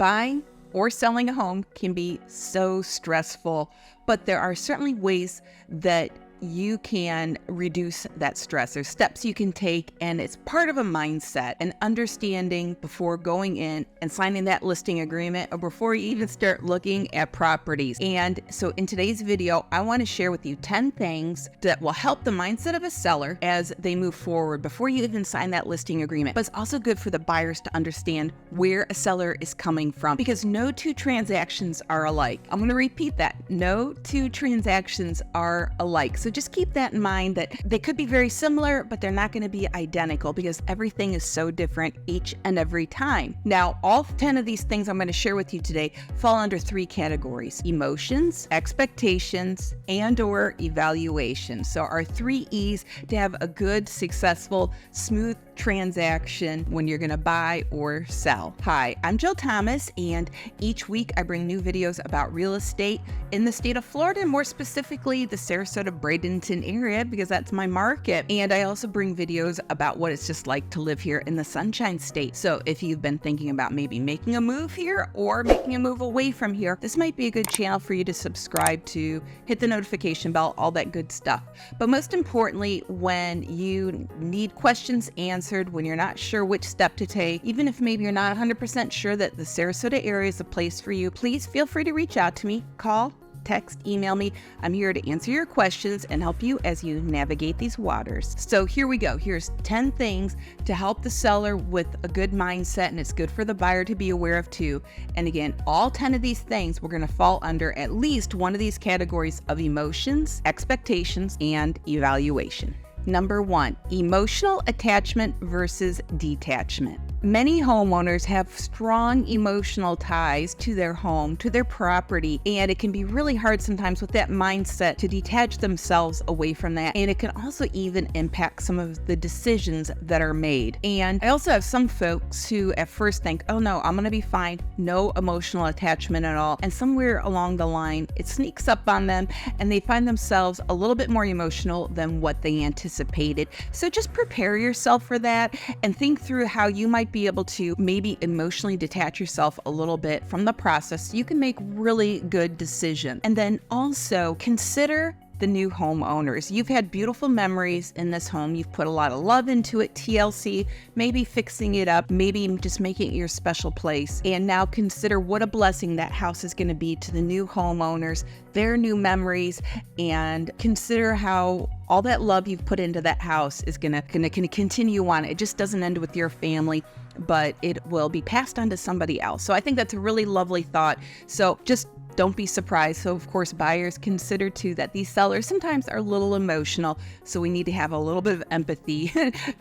Buying or selling a home can be so stressful, but there are certainly ways that you can reduce that stress. There's steps you can take, and it's part of a mindset and understanding before going in and signing that listing agreement or before you even start looking at properties. And so in today's video, I want to share with you 10 things that will help the mindset of a seller as they move forward before you even sign that listing agreement. But it's also good for the buyers to understand where a seller is coming from, because no two transactions are alike. I'm going to repeat that. No two transactions are alike. So just keep that in mind, that they could be very similar, but they're not going to be identical because everything is so different each and every time. Now, all 10 of these things I'm going to share with you today fall under 3 categories: emotions, expectations, and/or evaluation. So our 3 E's to have a good, successful, smooth transaction when you're going to buy or sell. Hi, I'm Jill Thomas, and each week I bring new videos about real estate in the state of Florida, and more specifically the Sarasota, Bradenton area, because that's my market. And I also bring videos about what it's just like to live here in the Sunshine State. So if you've been thinking about maybe making a move here or making a move away from here, this might be a good channel for you to subscribe to, hit the notification bell, all that good stuff. But most importantly, when you need questions answered, when you're not sure which step to take, even if maybe you're not 100% sure that the Sarasota area is a place for you, please feel free to reach out to me. Call, text, email me. I'm here to answer your questions and help you as you navigate these waters. So here we go. Here's 10 things to help the seller with a good mindset, and it's good for the buyer to be aware of too. And again, all 10 of these things we're going to fall under at least one of these categories of emotions, expectations, and evaluation. Number 1, emotional attachment versus detachment. Many homeowners have strong emotional ties to their home, to their property, and it can be really hard sometimes with that mindset to detach themselves away from that. And it can also even impact some of the decisions that are made. And I also have some folks who at first think, oh no, I'm going to be fine, no emotional attachment at all. And somewhere along the line, it sneaks up on them and they find themselves a little bit more emotional than what they anticipated. So just prepare yourself for that and think through how you might be able to maybe emotionally detach yourself a little bit from the process so you can make really good decisions. And then also consider the new homeowners. You've had beautiful memories in this home. You've put a lot of love into it, TLC, maybe fixing it up, maybe just making it your special place. And now consider what a blessing that house is going to be to the new homeowners, their new memories, and consider how all that love you've put into that house is gonna continue on. It just doesn't end with your family, but it will be passed on to somebody else. So I think that's a really lovely thought. So just don't be surprised. So of course, buyers consider too that these sellers sometimes are a little emotional. So we need to have a little bit of empathy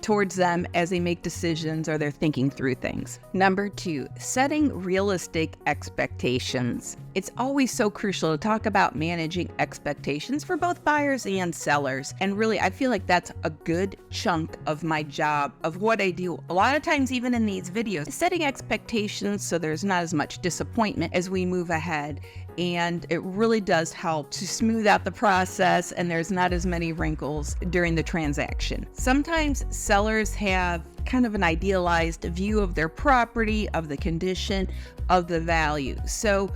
towards them as they make decisions or they're thinking through things. Number 2, setting realistic expectations. It's always so crucial to talk about managing expectations for both buyers and sellers. And really, I feel like that's a good chunk of my job, of what I do. A lot of times, even in these videos, setting expectations so there's not as much disappointment as we move ahead. And it really does help to smooth out the process, and there's not as many wrinkles during the transaction. Sometimes sellers have kind of an idealized view of their property, of the condition, of the value. So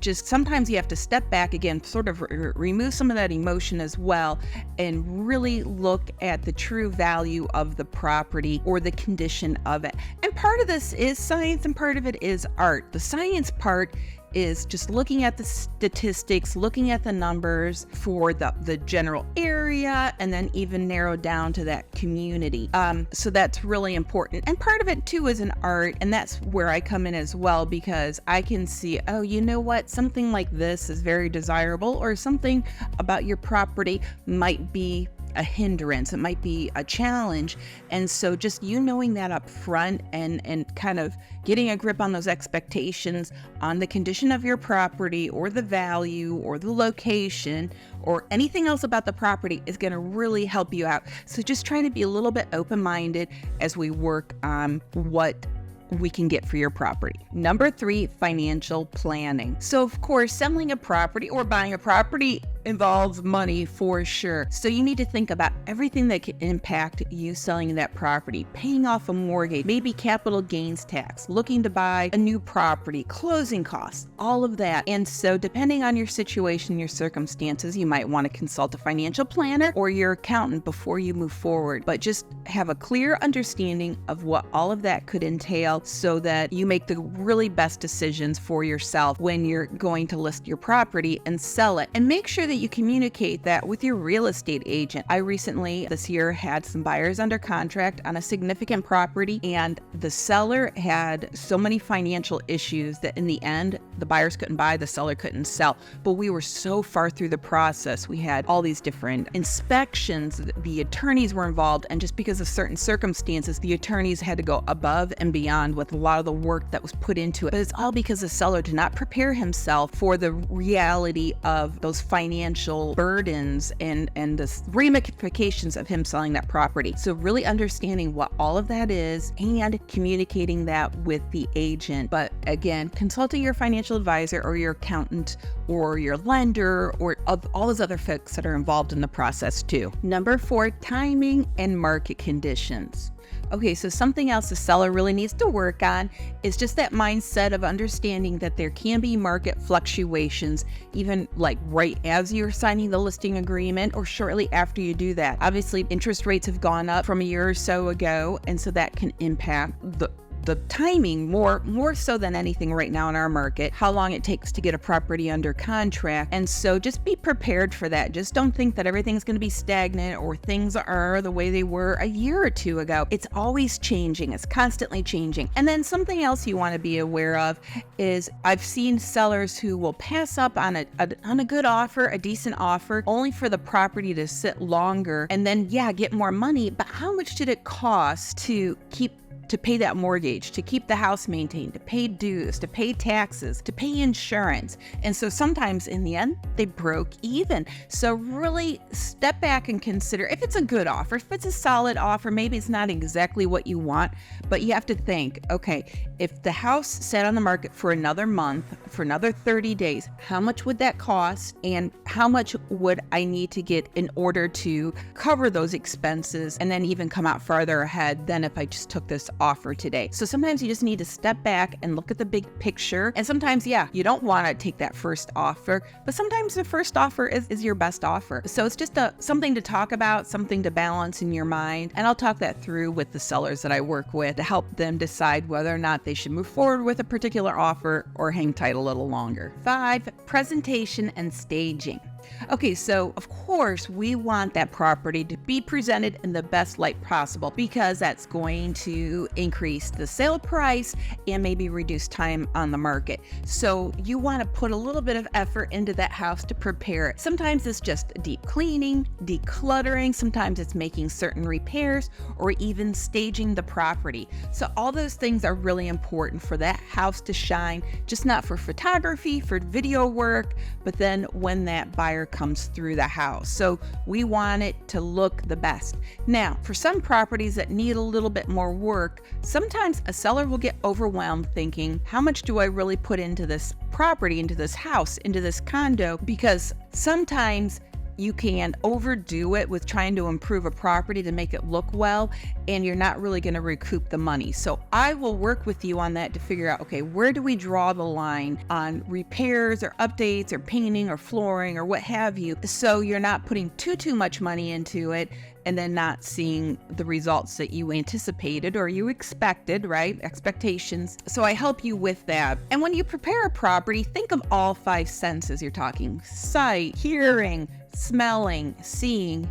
just sometimes you have to step back again, sort of remove some of that emotion as well, and really look at the true value of the property or the condition of it. And part of this is science and part of it is art. The science part is just looking at the statistics, looking at the numbers for the general area, and then even narrow down to that community. So that's really important. And part of it too is an art, and that's where I come in as well, because I can see, oh, you know what, something like this is very desirable, or something about your property might be a hindrance, it might be a challenge. And so just you knowing that up front and kind of getting a grip on those expectations on the condition of your property or the value or the location or anything else about the property is going to really help you out. So just trying to be a little bit open-minded as we work on what we can get for your property. Number 3, financial planning. So of course, selling a property or buying a property involves money for sure. So you need to think about everything that can impact you selling that property, paying off a mortgage, maybe capital gains tax, looking to buy a new property, closing costs, all of that. And so depending on your situation, your circumstances, you might want to consult a financial planner or your accountant before you move forward. But just have a clear understanding of what all of that could entail so that you make the really best decisions for yourself when you're going to list your property and sell it. And make sure that you communicate that with your real estate agent. I recently this year had some buyers under contract on a significant property, and the seller had so many financial issues that in the end, the buyers couldn't buy, the seller couldn't sell. But we were so far through the process. We had all these different inspections, the attorneys were involved, and just because of certain circumstances, the attorneys had to go above and beyond with a lot of the work that was put into it. But it's all because the seller did not prepare himself for the reality of those financial burdens and the ramifications of him selling that property. So really understanding what all of that is and communicating that with the agent. But again, consulting your financial advisor or your accountant or your lender or all those other folks that are involved in the process too. Number 4, timing and market conditions. Okay, so something else the seller really needs to work on is just that mindset of understanding that there can be market fluctuations, even like right as you're signing the listing agreement or shortly after you do that. Obviously, interest rates have gone up from a year or so ago, and so that can impact the timing more so than anything right now in our market, how long it takes to get a property under contract. And so just be prepared for that. Just don't think that everything's going to be stagnant or things are the way they were a year or two ago. It's always changing. It's constantly changing. And then something else you want to be aware of is I've seen sellers who will pass up on a good offer, a decent offer, only for the property to sit longer and then get more money. But how much did it cost to pay that mortgage, to keep the house maintained, to pay dues, to pay taxes, to pay insurance? And so sometimes in the end, they broke even. So really step back and consider if it's a good offer, if it's a solid offer, maybe it's not exactly what you want, but you have to think, okay, if the house sat on the market for another month, for another 30 days, how much would that cost? And how much would I need to get in order to cover those expenses and then even come out farther ahead than if I just took this offer today? So sometimes you just need to step back and look at the big picture. And sometimes, you don't want to take that first offer, but sometimes the first offer is your best offer. So it's just something to talk about, something to balance in your mind. And I'll talk that through with the sellers that I work with to help them decide whether or not they should move forward with a particular offer or hang tight a little longer. 5, presentation and staging. Okay, so of course we want that property to be presented in the best light possible because that's going to increase the sale price and maybe reduce time on the market. So you want to put a little bit of effort into that house to prepare it. Sometimes it's just deep cleaning, decluttering, sometimes it's making certain repairs or even staging the property. So all those things are really important for that house to shine, just not for photography, for video work, but then when that buyer comes through the house. So we want it to look the best. Now, for some properties that need a little bit more work, sometimes a seller will get overwhelmed thinking, how much do I really put into this property, into this house, into this condo? Because sometimes you can overdo it with trying to improve a property to make it look well, and you're not really going to recoup the money. So I will work with you on that to figure out, okay, where do we draw the line on repairs or updates or painting or flooring or what have you, so you're not putting too much money into it and then not seeing the results that you anticipated or you expected, right? Expectations. So I help you with that. And when you prepare a property, think of all 5 senses. You're talking sight, hearing, smelling, seeing,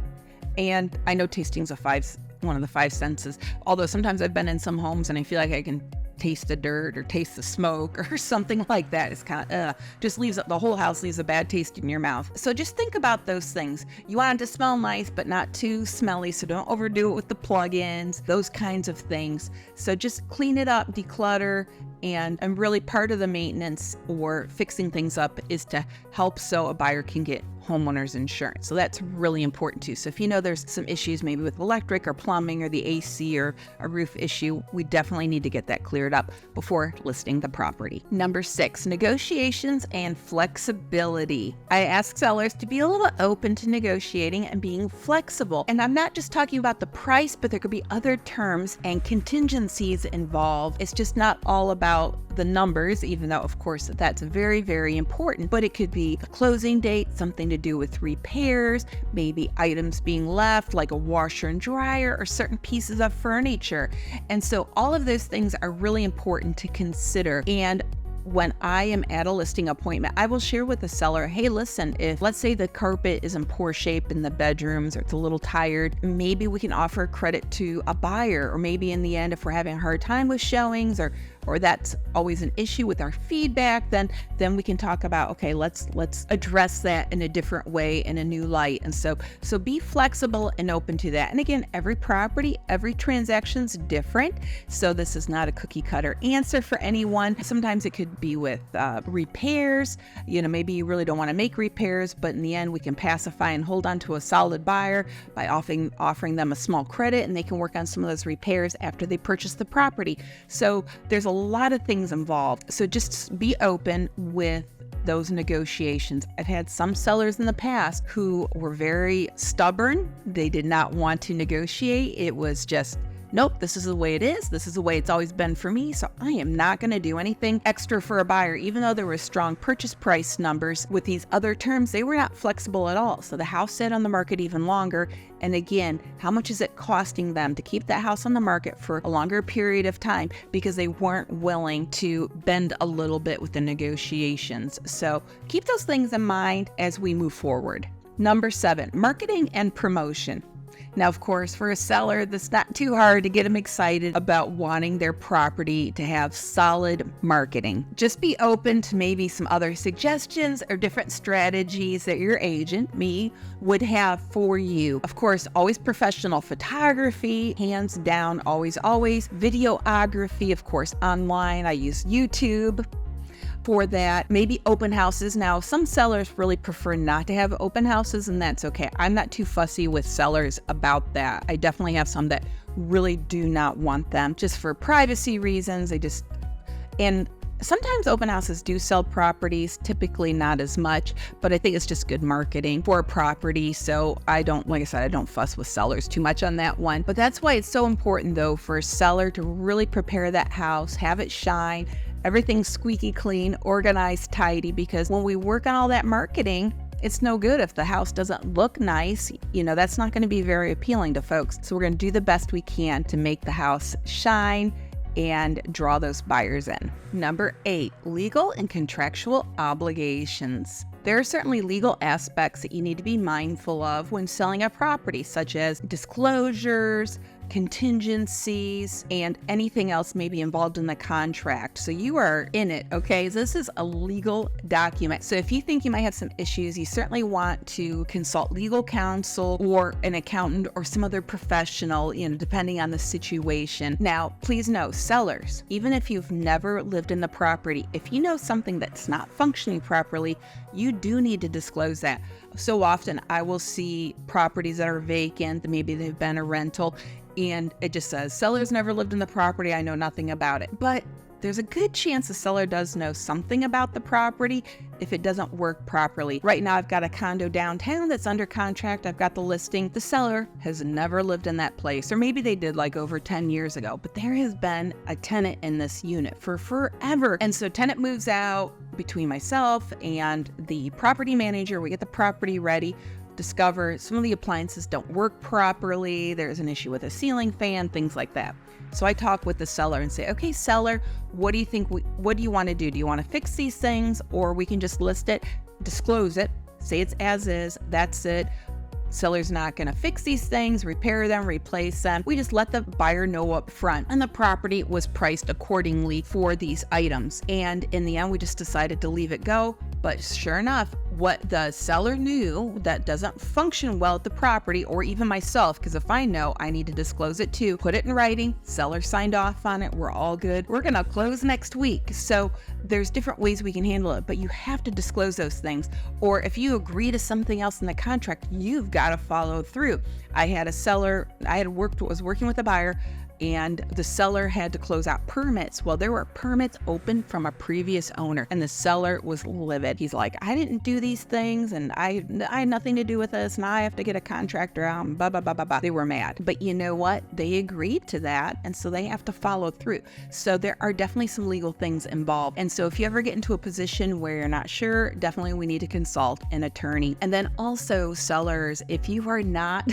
and I know tasting's one of the 5 senses. Although sometimes I've been in some homes and I feel like I can taste the dirt or taste the smoke or something like that. It's kind of just leaves the whole house, leaves a bad taste in your mouth. So just think about those things. You want it to smell nice, but not too smelly. So don't overdo it with the plug-ins, those kinds of things. So just clean it up, declutter, and really part of the maintenance or fixing things up is to help so a buyer can get homeowner's insurance. So that's really important too. So if you know there's some issues maybe with electric or plumbing or the AC or a roof issue, we definitely need to get that cleared up before listing the property. Number 6, negotiations and flexibility. I ask sellers to be a little open to negotiating and being flexible. And I'm not just talking about the price, but there could be other terms and contingencies involved. It's just not all about the numbers, even though of course that's very, very important, but it could be the closing date, something to do with repairs, maybe items being left like a washer and dryer or certain pieces of furniture. And so all of those things are really important to consider. And when I am at a listing appointment, I will share with the seller, hey, listen, if let's say the carpet is in poor shape in the bedrooms or it's a little tired, maybe we can offer credit to a buyer, or maybe in the end, if we're having a hard time with showings or that's always an issue with our feedback, then we can talk about, okay, let's address that in a different way, in a new light. And so be flexible and open to that. And again, every property, every transaction's different. So this is not a cookie cutter answer for anyone. Sometimes it could be with repairs. Maybe you really don't want to make repairs, but in the end, we can pacify and hold on to a solid buyer by offering them a small credit, and they can work on some of those repairs after they purchase the property. So there's a lot of things involved. So just be open with those negotiations. I've had some sellers in the past who were very stubborn. They did not want to negotiate. It was just, nope, this is the way it is. This is the way it's always been for me. So I am not going to do anything extra for a buyer. Even though there were strong purchase price numbers with these other terms, they were not flexible at all. So the house sat on the market even longer. And again, how much is it costing them to keep that house on the market for a longer period of time because they weren't willing to bend a little bit with the negotiations? So keep those things in mind as we move forward. Number 7, marketing and promotion. Now, of course, for a seller, that's not too hard to get them excited about wanting their property to have solid marketing. Just be open to maybe some other suggestions or different strategies that your agent, me, would have for you. Of course, always professional photography, hands down, always. Videography, of course, online. I use YouTube for that. Maybe open houses. Now, some sellers really prefer not to have open houses, and that's okay. I'm not too fussy with sellers about that. I definitely have some that really do not want them just for privacy reasons. And sometimes open houses do sell properties, typically not as much, but I think it's just good marketing for a property. So like I said, I don't fuss with sellers too much on that one. But that's why it's so important though for a seller to really prepare that house, have it shine, everything's squeaky clean, organized, tidy, because when we work on all that marketing, it's no good if the house doesn't look nice. That's not going to be very appealing to folks. So we're going to do the best we can to make the house shine and draw those buyers in. Number 8, legal and contractual obligations. There are certainly legal aspects that you need to be mindful of when selling a property, such as disclosures, contingencies, and anything else may be involved in the contract. So you are in it, okay? This is a legal document. So if you think you might have some issues, you certainly want to consult legal counsel or an accountant or some other professional, depending on the situation. Now, please know, sellers, even if you've never lived in the property, if you know something that's not functioning properly, you do need to disclose that. So often I will see properties that are vacant, maybe they've been a rental, and it just says, sellers never lived in the property, I know nothing about it. But there's a good chance the seller does know something about the property if it doesn't work properly. Right now, I've got a condo downtown that's under contract. I've got the listing. The seller has never lived in that place, or maybe they did like over 10 years ago, but there has been a tenant in this unit for forever. And so tenant moves out, between myself and the property manager, we get the property ready, discover some of the appliances don't work properly. There's an issue with a ceiling fan, things like that. So I talk with the seller and say, okay, seller, what do you think? What do you want to do? Do you want to fix these things, or we can just list it, disclose it, say it's as is, that's it. Seller's not going to fix these things, repair them, replace them. We just let the buyer know up front, and the property was priced accordingly for these items. And in the end, we just decided to leave it go. But sure enough, what the seller knew that doesn't function well at the property, or even myself, because if I know, I need to disclose it too. Put it in writing, seller signed off on it, we're all good. We're gonna close next week. So there's different ways we can handle it, but you have to disclose those things. Or if you agree to something else in the contract, you've got to follow through. I had a seller, was working with a buyer, and the seller had to close out permits. Well, there were permits open from a previous owner, and the seller was livid. He's like, I didn't do these things, and I had nothing to do with this, and I have to get a contractor out, and blah, blah, blah, blah, blah. They were mad. But you know what? They agreed to that, and so they have to follow through. So there are definitely some legal things involved. And so if you ever get into a position where you're not sure, definitely we need to consult an attorney. And then also sellers, if you are not,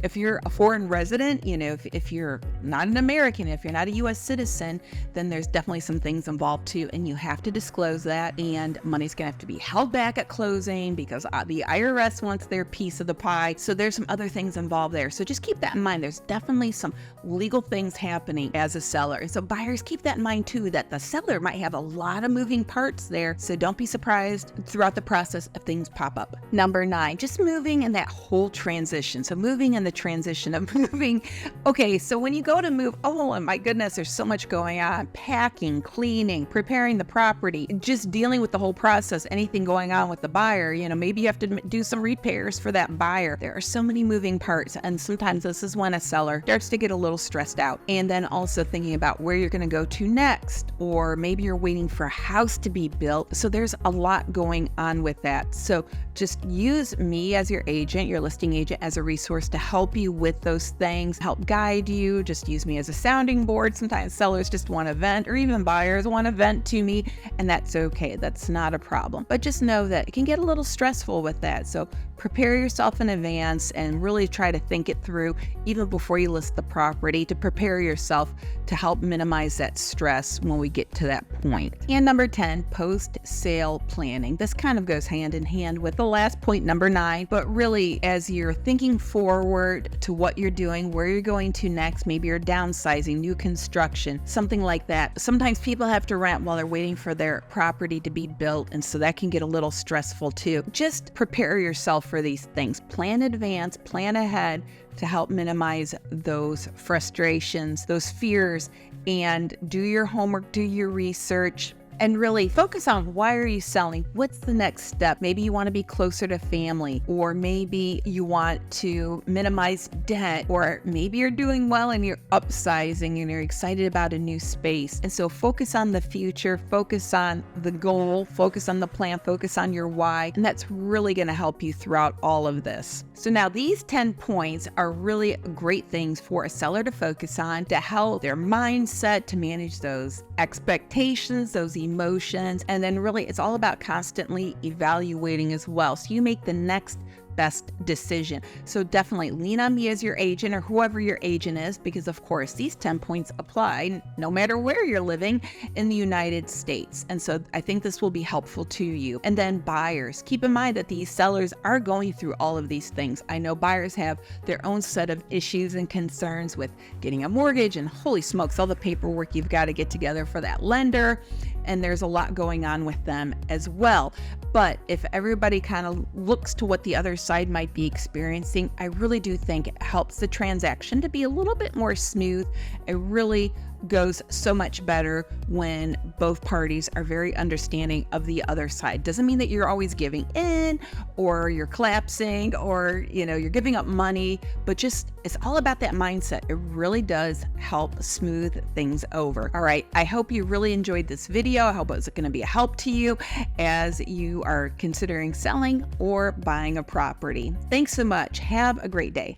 if you're a foreign resident, if you're not an American, if you're not a U.S. citizen, then there's definitely some things involved too, and you have to disclose that, and money's gonna have to be held back at closing because the IRS wants their piece of the pie. So there's some other things involved there. So just keep that in mind. There's definitely some legal things happening as a seller. And so buyers, keep that in mind too, that the seller might have a lot of moving parts there. So don't be surprised throughout the process if things pop up. Number 9, just moving and that whole transition. So moving and the transition of moving. Okay, so when you go to move, oh my goodness, there's so much going on. Packing, cleaning, preparing the property, just dealing with the whole process, anything going on with the buyer. Maybe you have to do some repairs for that buyer. There are so many moving parts, and sometimes this is when a seller starts to get a little stressed out. And then also thinking about where you're going to go to next, or maybe you're waiting for a house to be built. So there's a lot going on with that. So just use me as your agent, your listing agent, as a resource to help you with those things, help guide you. Just use me as a sounding board. Sometimes sellers just want to vent, or even buyers want to vent to me, and that's okay. That's not a problem. But just know that it can get a little stressful with that. So prepare yourself in advance and really try to think it through even before you list the property, to prepare yourself to help minimize that stress when we get to that point. And number 10, post-sale planning. This kind of goes hand in hand with the last point, number 9, but really as you're thinking forward to what you're doing, where you're going to next, maybe you're downsizing, new construction, something like that. Sometimes people have to rent while they're waiting for their property to be built, and so that can get a little stressful too. Just prepare yourself for these things. Plan in advance, plan ahead to help minimize those frustrations, those fears, and do your homework, do your research, and really focus on why are you selling? What's the next step? Maybe you want to be closer to family, or maybe you want to minimize debt, or maybe you're doing well and you're upsizing and you're excited about a new space. And so focus on the future, focus on the goal, focus on the plan, focus on your why, and that's really going to help you throughout all of this. So now these 10 points are really great things for a seller to focus on to help their mindset, to manage those expectations, those emotions, and then really it's all about constantly evaluating as well, so you make the next best decision. So definitely lean on me as your agent, or whoever your agent is, because of course these 10 points apply no matter where you're living in the United States. And so I think this will be helpful to you. And then buyers, keep in mind that these sellers are going through all of these things. I know buyers have their own set of issues and concerns with getting a mortgage, and holy smokes, all the paperwork you've got to get together for that lender, and there's a lot going on with them as well. But if everybody kind of looks to what the other side might be experiencing, I really do think it helps the transaction to be a little bit more smooth. It really goes so much better when both parties are very understanding of the other side. Doesn't mean that you're always giving in, or you're collapsing, or you're giving up money, but just it's all about that mindset. It really does help smooth things over. All right, I hope you really enjoyed this video. I hope it's going to be a help to you as you are considering selling or buying a property. Thanks so much. Have a great day.